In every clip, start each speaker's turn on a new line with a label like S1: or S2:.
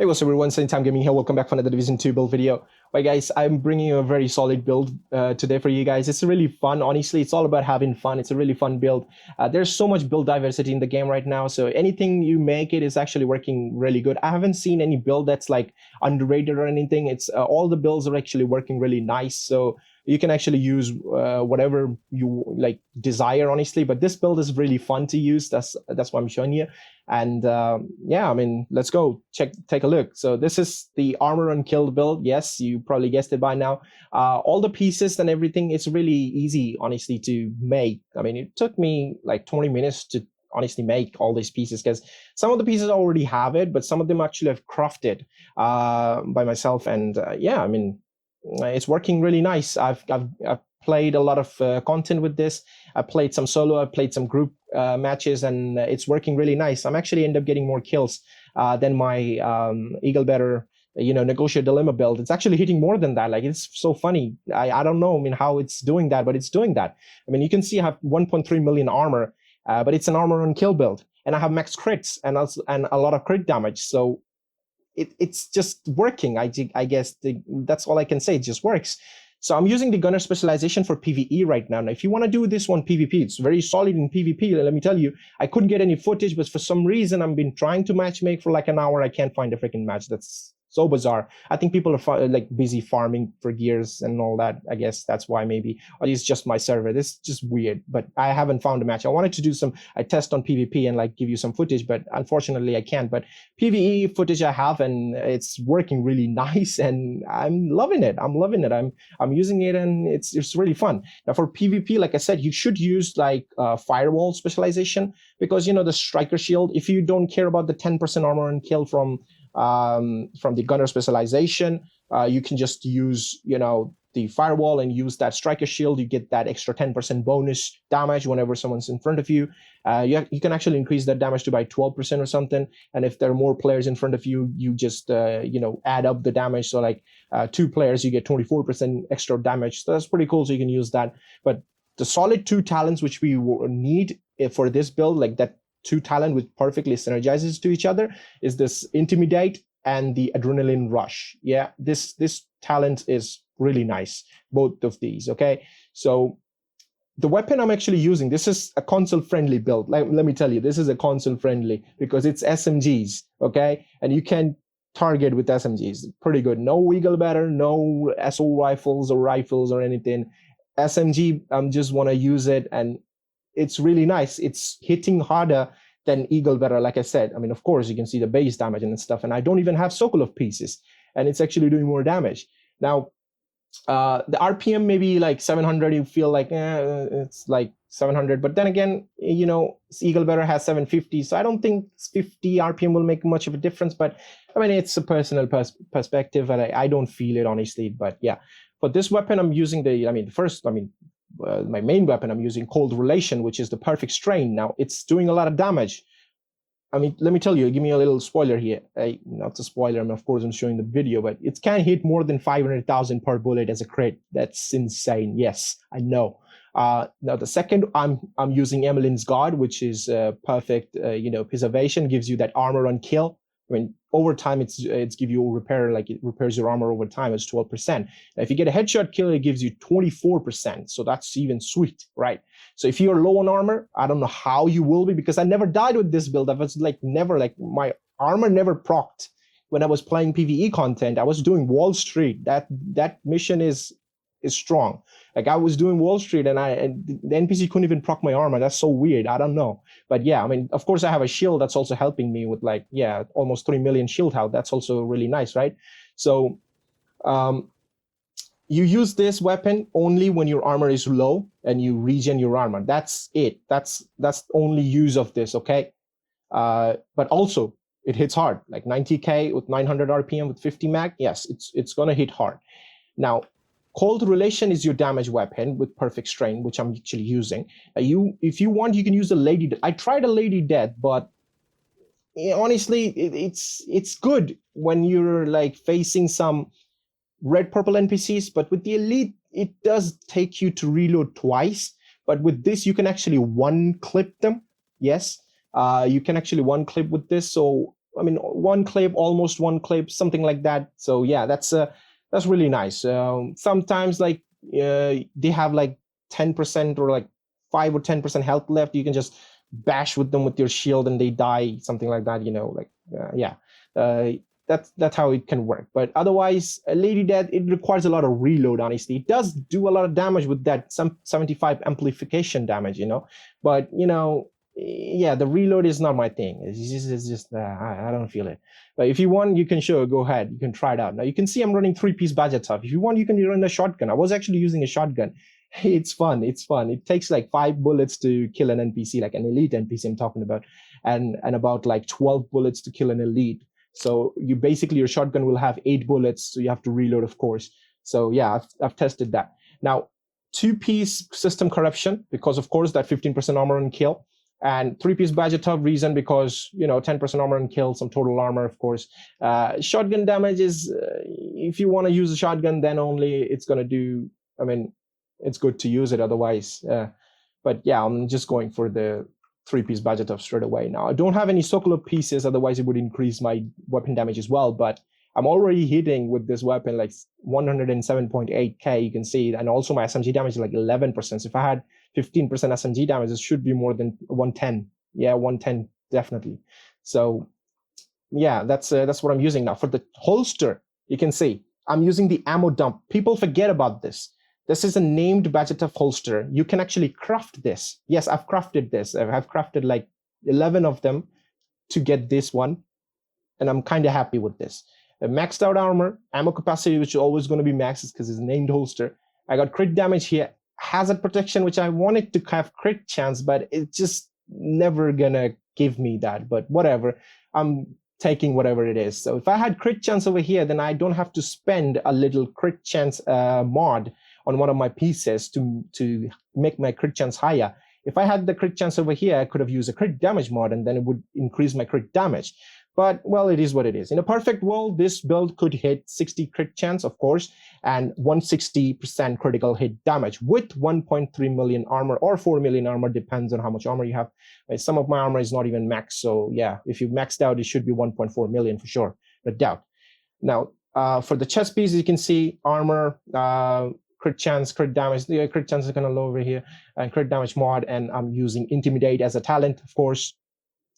S1: Hey, what's up everyone, Same Time Gaming here. Welcome back for another Division 2 build video. Right guys, I'm bringing you a very solid build today for you guys. It's really fun. Honestly, it's all about having fun. It's a really fun build. There's so much build diversity in the game right now, so anything you make it is actually working really good. I haven't seen any build that's like underrated or anything. It's all the builds are actually working really nice, so you can actually use whatever you like desire, honestly. But this build is really fun to use. That's what I'm showing you. And yeah, I mean, let's go take a look. So this is the armor and kill build. Yes, you probably guessed it by now. All the pieces and everything, it's really easy, honestly, to make. I mean, it took me like 20 minutes to honestly make all these pieces, because some of the pieces already have it, but some of them actually have crafted by myself. And yeah, I mean, it's working really nice. I've played a lot of content with this. I played some solo, I played some group matches, and it's working really nice. I'm actually end up getting more kills than my Eagle Better, Negotiate Dilemma build. It's actually hitting more than that. Like, it's so funny. I don't know, I mean, how it's doing that, but it's doing that. I mean, you can see I have 1.3 million armor, but it's an armor and kill build. And I have max crits and a lot of crit damage. So it's just working. I guess that's all I can say. It just works. So I'm using the gunner specialization for PVE right now. Now, if you want to do this one PvP, it's very solid in PvP. Let me tell you, I couldn't get any footage, but for some reason, I've been trying to matchmake for like an hour. I can't find a freaking match. That's so bizarre. I think people are like busy farming for gears and all that. I guess that's why, maybe, or it's just my server. This is just weird, but I haven't found a match. I wanted to do a test on PvP and like give you some footage, but unfortunately I can't. But PvE footage I have, and it's working really nice, and I'm loving it. I'm loving it. I'm using it, and it's really fun. Now for PvP, like I said, you should use like firewall specialization, because the striker shield, if you don't care about the 10% armor and kill from the gunner specialization, you can just use the firewall and use that striker shield. You get that extra 10% bonus damage whenever someone's in front of you. You can actually increase that damage to by 12% or something. And if there are more players in front of you, you just add up the damage. So like 2 players, you get 24% extra damage. So that's pretty cool. So you can use that. But the solid 2 talents which we need for this build, like that 2 talent which perfectly synergizes to each other, is this Intimidate and the Adrenaline Rush. Yeah, this talent is really nice, both of these. Okay, so the weapon I'm actually using, this is a console friendly build. Let me tell you, this is a console friendly because it's SMGs. Okay, and you can target with SMGs. Pretty good. No Eagle Better, no assault rifles or anything. SMG, just want to use it, and it's really nice. It's hitting harder than Eagle Better, like I said. I mean, of course, you can see the base damage and stuff, and I don't even have Sokolov pieces, and it's actually doing more damage. Now, the RPM maybe like 700, you feel like, it's like 700, but then again, Eagle Better has 750, so I don't think 50 RPM will make much of a difference, but I mean, it's a personal perspective, and I don't feel it, honestly. But yeah, for this weapon, I'm using my main weapon, I'm using Cold Relation, which is the perfect strain. Now, it's doing a lot of damage. I mean, let me tell you, give me a little spoiler here. Not a spoiler, of course, I'm showing the video, but it can hit more than 500,000 per bullet as a crit. That's insane. Yes, I know. Now, the second, I'm using Emmeline's Guard, which is perfect, preservation, gives you that armor on kill. I mean, over time, it's give you a repair, like it repairs your armor over time. It's 12%. Now, if you get a headshot kill, it gives you 24%. So that's even sweet, right? So if you're low on armor, I don't know how you will be, because I never died with this build. I was my armor never procced when I was playing PVE content. I was doing Wall Street. That mission is strong. Like, I was doing Wall Street, and the NPC couldn't even proc my armor. That's so weird. I don't know. But yeah, I mean, of course, I have a shield that's also helping me with almost 3 million shield health. That's also really nice, right? So you use this weapon only when your armor is low and you regen your armor. That's it. That's the only use of this, okay? But also, it hits hard, like 90k with 900 RPM with 50 mag. Yes, it's gonna hit hard. Now, Cold Relation is your damage weapon with perfect strain, which I'm actually using. If you want, you can use a Lady. I tried a Lady Death, but honestly, it's good when you're like facing some red purple NPCs. But with the Elite, it does take you to reload twice. But with this, you can actually one clip them. Yes, you can actually one clip with this. So I mean, one clip, almost one clip, something like that. So yeah, that's really nice. Sometimes like they have like 10% or like 5 or 10% health left. You can just bash with them with your shield and they die, something like that. You know, like yeah. Uh, that's how it can work. But otherwise, Lady Death, it requires a lot of reload. Honestly, it does do a lot of damage with that some 75 amplification damage. You know, but you know, yeah, the reload is not my thing. It's just I don't feel it. But if you want, you can go ahead. You can try it out. Now you can see I'm running 3-piece Bajatov. If you want, you can run a shotgun. I was actually using a shotgun. It's fun. It's fun. It takes like 5 bullets to kill an NPC, like an elite NPC I'm talking about, and about like 12 bullets to kill an elite. So you basically, your shotgun will have 8 bullets, so you have to reload, of course. So yeah, I've tested that. Now, 2-piece system corruption, because of course that 15% armor and kill, and 3-piece Bajatov reason because, you know, 10% armor and kill, some total armor, of course. Shotgun damage is, if you want to use a shotgun, then only it's going to do, I mean, it's good to use it otherwise. But yeah, I'm just going for the 3-piece Bajatov straight away. Now, I don't have any Sokolov pieces, otherwise it would increase my weapon damage as well, but I'm already hitting with this weapon like 107.8k, you can see, and also my SMG damage is like 11%. So if I had 15% SMG damage, it should be more than 110. Yeah, 110 definitely. So yeah, that's what I'm using now. For the holster, you can see I'm using the ammo dump. People forget about this. This is a named Bajatov holster. You can actually craft this. Yes, I've crafted this. I've crafted like 11 of them to get this one, and I'm kind of happy with this. Maxed out armor, ammo capacity, which is always going to be maxed because it's a named holster. I got crit damage here, hazard protection, which I wanted to have crit chance, but it's just never gonna give me that. But whatever, I'm taking whatever it is. So if I had crit chance over here, then I don't have to spend a little crit chance mod on one of my pieces to make my crit chance higher. If I had the crit chance over here, I could have used a crit damage mod, and then it would increase my crit damage. But, well, it is what it is. In a perfect world, this build could hit 60 crit chance, of course, and 160% critical hit damage with 1.3 million armor or 4 million armor, depends on how much armor you have. Some of my armor is not even maxed, so yeah, if you maxed out, it should be 1.4 million for sure, no doubt. Now, for the chest piece, you can see armor, crit chance, crit damage. The crit chance is kind of low over here, and crit damage mod, and I'm using Intimidate as a talent, of course.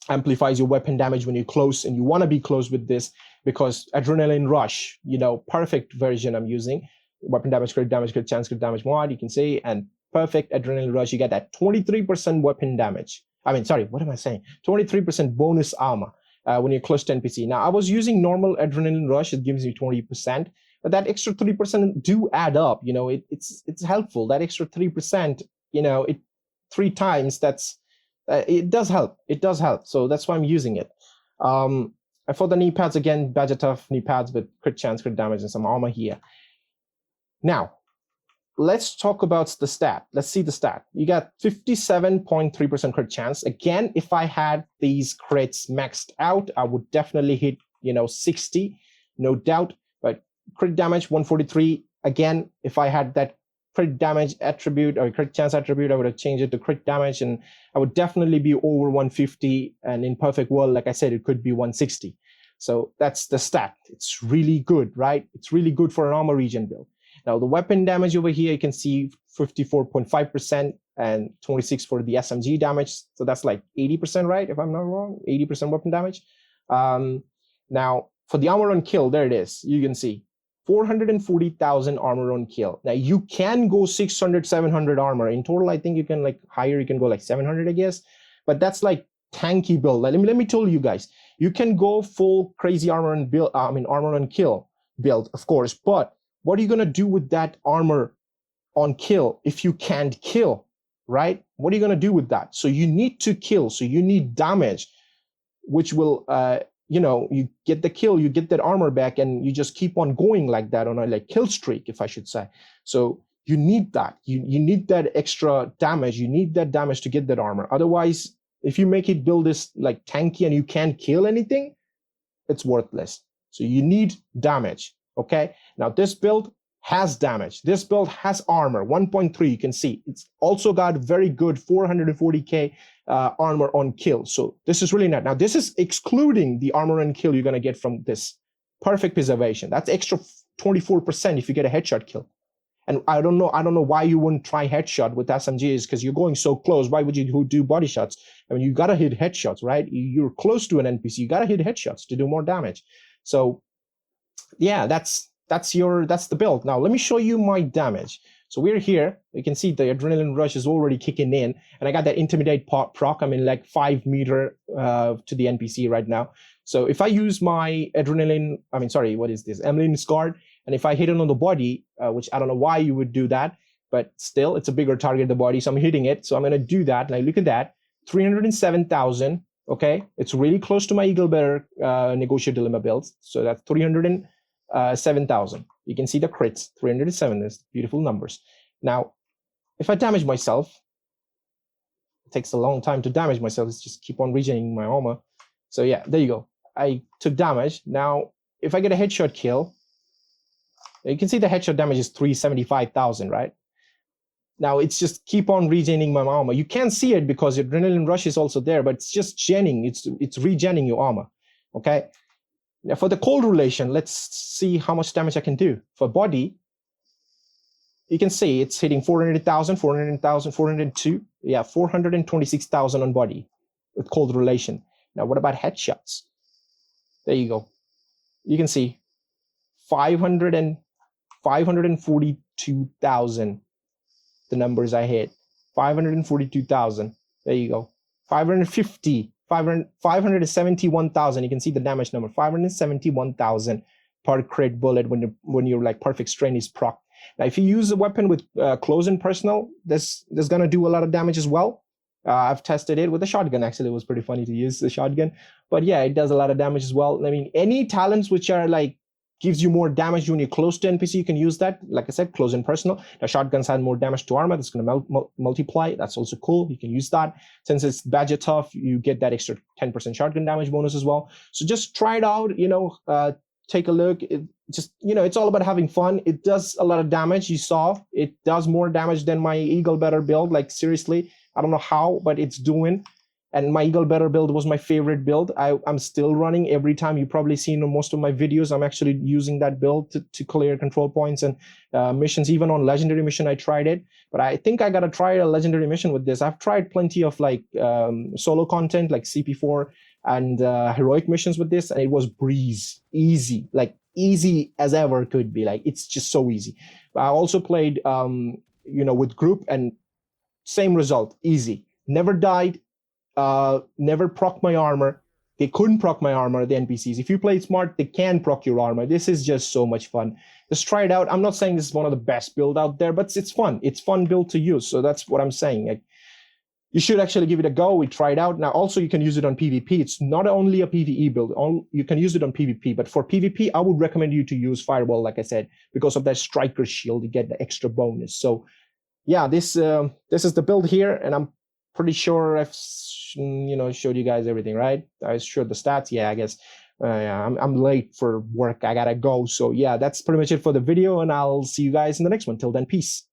S1: Amplifies your weapon damage when you're close, and you want to be close with this because Adrenaline Rush, you know, perfect version I'm using. Weapon damage, crit chance, crit damage mod, you can see, and perfect Adrenaline Rush, you get that 23% weapon damage. I mean, sorry, what am I saying? 23% bonus armor when you're close to NPC. Now, I was using normal Adrenaline Rush, it gives me 20%, but that extra 3% do add up, you know, it's helpful. That extra 3%, you know, it 3 times, that's it does help. It does help. So that's why I'm using it. For the knee pads, again, Bajatov knee pads with crit chance, crit damage, and some armor here. Now, let's talk about the stat. Let's see the stat. You got 57.3% crit chance. Again, if I had these crits maxed out, I would definitely hit, you know, 60, no doubt. But crit damage, 143. Again, if I had that crit damage attribute or crit chance attribute, I would have changed it to crit damage, and I would definitely be over 150. And in perfect world, like I said, it could be 160. So that's the stat. It's really good, right? It's really good for an armor regen build. Now the weapon damage over here, you can see 54.5% and 26 for the SMG damage. So that's like 80%, right? If I'm not wrong, 80% weapon damage. Now for the armor on kill, there it is. You can see 440,000 armor on kill. Now you can go 600, 700 armor. In total, I think you can like higher, you can go like 700, I guess. But that's like tanky build. Let me tell you guys, you can go full crazy armor and build, armor on kill build, of course. But what are you gonna do with that armor on kill if you can't kill, right? What are you gonna do with that? So you need to kill. So you need damage, which will you know, you get the kill, you get that armor back, and you just keep on going like that on a like kill streak, if I should say. So you need that. You need that extra damage. You need that damage to get that armor. Otherwise, if you make it build this like tanky and you can't kill anything, it's worthless. So you need damage. Okay. Now this build has damage. This build has armor 1.3. You can see it's also got very good 440k armor on kill. So this is really nice. Now this is excluding the armor on kill you're gonna get from this. Perfect preservation. That's extra 24% if you get a headshot kill. And I don't know why you wouldn't try headshot with SMGs, because you're going so close. Why would you do body shots? I mean, you gotta hit headshots, right? You're close to an NPC. You gotta hit headshots to do more damage. So yeah, that's the build. Now let me show you my damage. So we're here. You can see the adrenaline rush is already kicking in, and I got that intimidate proc. I'm in like 5 meter to the NPC right now. So if I use my adrenaline, what is this? Emeline Scarred, and if I hit it on the body, which I don't know why you would do that, but still it's a bigger target, the body. So I'm hitting it. So I'm gonna do that. Like look at that, 307,000. Okay, it's really close to my Eagle Better Negotiate Dilemma builds. So that's 307,000. You can see the crits, 307 is beautiful numbers. Now, if I damage myself, it takes a long time to damage myself. Let's just keep on regenerating my armor. So yeah, there you go. I took damage. Now, if I get a headshot kill, you can see the headshot damage is 375,000, right? Now it's just keep on regening my armor. You can't see it because adrenaline rush is also there, but it's just genning. It's regenning your armor. Okay. Now for the cold relation, let's see how much damage I can do. For body, you can see it's hitting 400,000, 400,000, 402. Yeah, 426,000 on body with cold relation. Now what about headshots? There you go. You can see 542,000. The numbers I hit, 542,000. There you go. 571,000. You can see the damage number, 571,000 per crit bullet when you're like perfect strain is proc. Now, if you use a weapon with close and personal, this gonna do a lot of damage as well. I've tested it with a shotgun. Actually, it was pretty funny to use the shotgun, but yeah, it does a lot of damage as well. I mean, any talents which are like gives you more damage when you're close to NPC, you can use that. Like I said, close and personal. The shotguns had more damage to armor. That's going to multiply. That's also cool. You can use that. Since it's badger tough, you get that extra 10% shotgun damage bonus as well. So just try it out. Take a look. It's all about having fun. It does a lot of damage. You saw it does more damage than my Eagle Better build. Like seriously, I don't know how, but it's doing. And my Eagle Better build was my favorite build. I'm still running every time. You've probably seen in most of my videos, I'm actually using that build to clear control points and missions. Even on Legendary mission, I tried it. But I think I got to try a Legendary mission with this. I've tried plenty of like solo content, like CP4 and heroic missions with this. And it was breeze, easy, like easy as ever could be. Like it's just so easy. But I also played, with group and same result, easy. Never died. Never proc my armor. They couldn't proc my armor, the NPCs. If you play smart, they can proc your armor. This is just so much fun. Just try it out. I'm not saying this is one of the best build out there, but it's fun. It's fun build to use. So that's what I'm saying. Like, you should actually give it a go. We try it out. Now, also, you can use it on PvP. It's not only a PvE build. You can use it on PvP. But for PvP, I would recommend you to use Fireball, like I said, because of that Striker Shield. You get the extra bonus. So, yeah, this is the build here, and I'm pretty sure I've showed you guys everything, right? I showed the stats. Yeah, I guess I'm late for work. I gotta go. So yeah, that's pretty much it for the video, and I'll see you guys in the next one. Till then, peace.